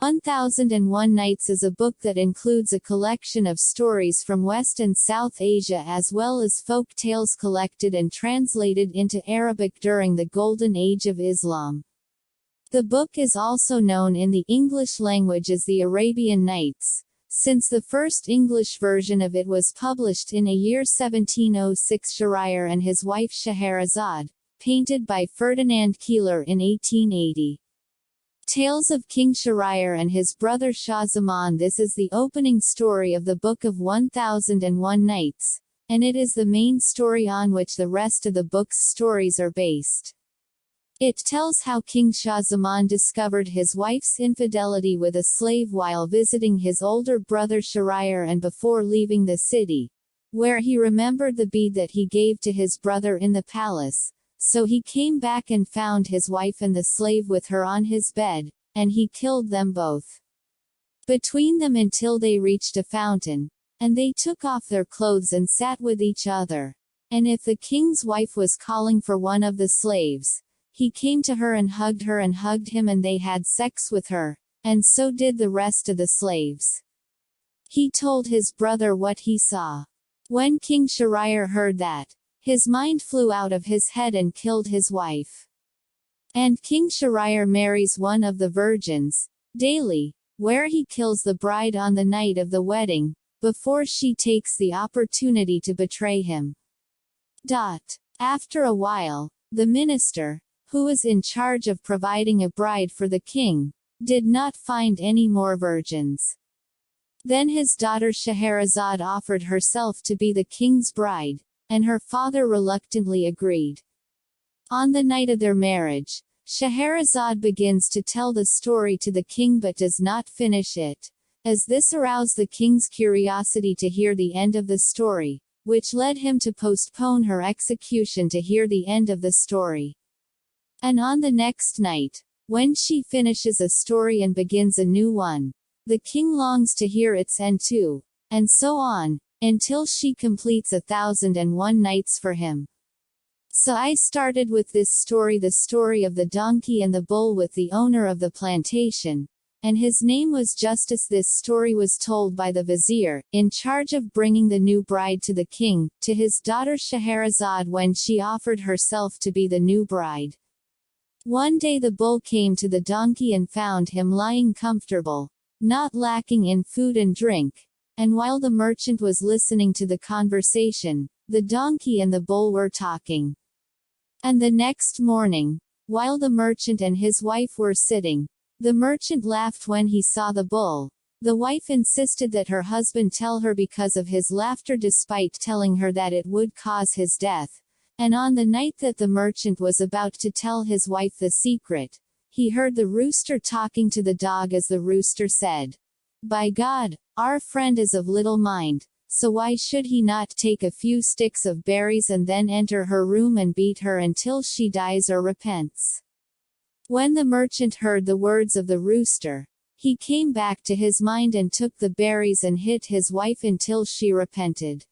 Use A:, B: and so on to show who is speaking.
A: 1001 Nights is a book that includes a collection of stories from West and South Asia as well as folk tales collected and translated into Arabic during the Golden Age of Islam. The book is also known in the English language as the Arabian Nights, since the first English version of it was published in a year 1706. Shahryar and his wife Scheherazade, painted by Ferdinand Keeler in 1880. Tales of King Shahryar and his brother Shah Zaman. This is the opening story of the Book of 1001 Nights, and it is the main story on which the rest of the book's stories are based. It tells how King Shah Zaman discovered his wife's infidelity with a slave while visiting his older brother Shahryar and before leaving the city, where he remembered the bead that he gave to his brother in the palace. So he came back and found his wife and the slave with her on his bed, and he killed them both between them until they reached a fountain, and they took off their clothes and sat with each other. And if the king's wife was calling for one of the slaves, he came to her and hugged him, and they had sex with her, and so did the rest of the slaves. He told his brother what he saw. When King Shahryar heard that, his mind flew out of his head and killed his wife. And King Shahryar marries one of the virgins, daily, where he kills the bride on the night of the wedding, before she takes the opportunity to betray him. After a while, the minister, who was in charge of providing a bride for the king, did not find any more virgins. Then his daughter Scheherazade offered herself to be the king's bride, and her father reluctantly agreed. On the night of their marriage, Scheherazade begins to tell the story to the king but does not finish it, as this aroused the king's curiosity to hear the end of the story, which led him to postpone her execution to hear the end of the story. And on the next night, when she finishes a story and begins a new one, the king longs to hear its end too, and so on, until she completes 1001 nights for him. So I started with this story, the story of the donkey and the bull with the owner of the plantation, and his name was Justice. This story was told by the vizier, in charge of bringing the new bride to the king, to his daughter Scheherazade when she offered herself to be the new bride. One day the bull came to the donkey and found him lying comfortable, not lacking in food and drink. And while the merchant was listening to the conversation, the donkey and the bull were talking. And the next morning, while the merchant and his wife were sitting, the merchant laughed when he saw the bull. The wife insisted that her husband tell her because of his laughter despite telling her that it would cause his death. And on the night that the merchant was about to tell his wife the secret, he heard the rooster talking to the dog as the rooster said, "By God, our friend is of little mind, so why should he not take a few sticks of berries and then enter her room and beat her until she dies or repents?" When the merchant heard the words of the rooster, he came back to his mind and took the berries and hit his wife until she repented.